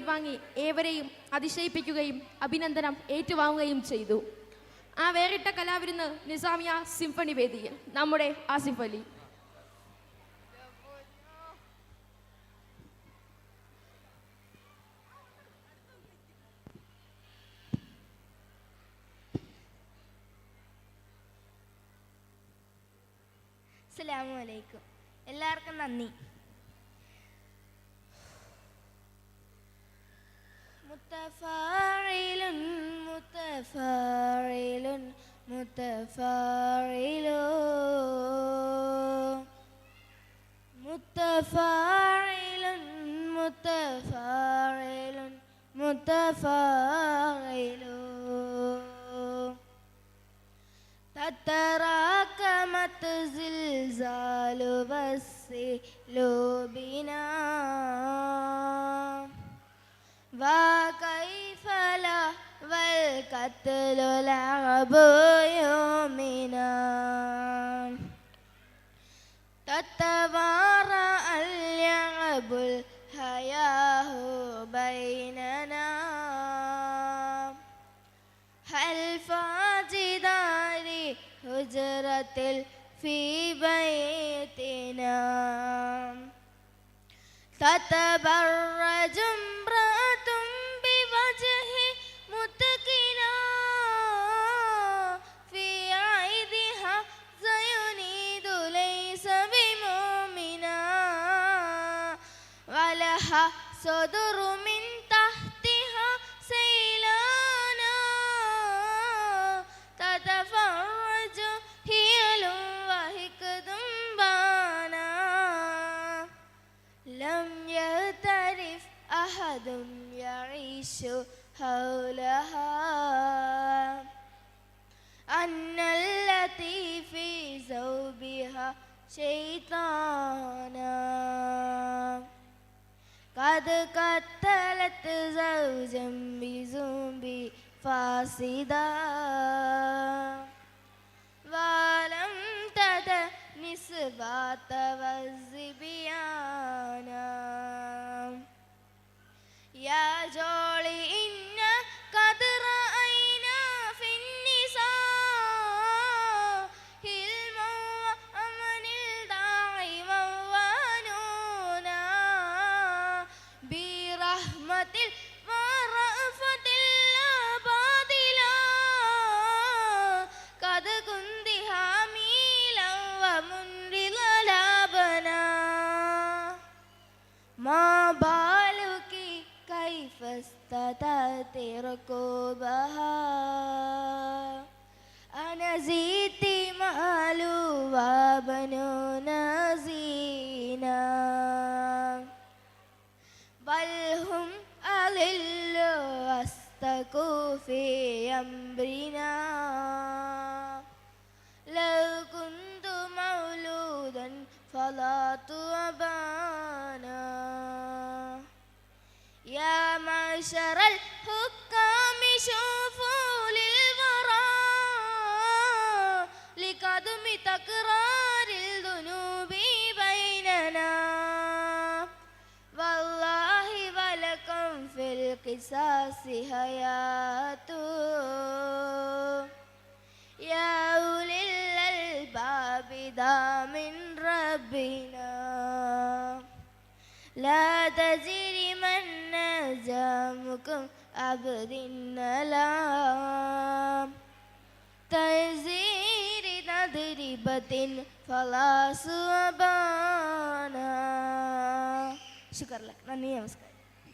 വാങ്ങി ഏവരെയും അതിശയിപ്പിക്കുകയും അഭിനന്ദനം ഏറ്റുവാങ്ങുകയും ചെയ്തു. ആ വേറിട്ട കലാവിരുന്ന് നിസാമിയ സിംഫണി വേദിയിൽ നമ്മുടെ ആസിഫ് അലി. അസ്സലാമു അലൈക്കും. എല്ലാവർക്കും നന്ദി. മുത്തഫാഇലുൻ മുത്തഫാഇലുൻ മുത്തഫാഇലു മുത്തഫാഇലുൻ മുത്തഫാഇലുൻ മുത്തഫാഇലു تتراكمت زلزال والسيل بنا وكيف لا والقتل لعب يومنا تتوارى اللعب الحياة بيننا هل فاجدار هجرة في بيتنا تتبرج امرأة بوجه متكنا في عيدها سينيد ليس بمؤمنا ولها صدر من تحتها سيلانا تتفرج هيل وهكد بانا لم يعترف أحد يعيش حولها أن التي في ثوبها شيطانا قد قتلت زوجا بذنب فاسدا ولم تدع نسبات والزبيانا يا جولي إن قد رأينا في النساء حلما وأمن الداعي موانونا برحمة ورأفة الله باطلا قد كنت حاملا ومنرضا لابنا ما بالك كيف استطعت ركوبها أنا زيت مال وبنونا زينا بل هم أضل واستكوا في أمرنا لو كنت مولودا فلا أبانا يا معشر الحكام شوفوا للورى لقدم تكرار الذنوب بيننا والله ولكم في القصاص حياة يا أولي الألباب دا من ربنا لا تجرمن جامكم عبد النلام تزير تدريبة فلا سبانا شكرا لك. നന്ദി, നമസ്കാരം.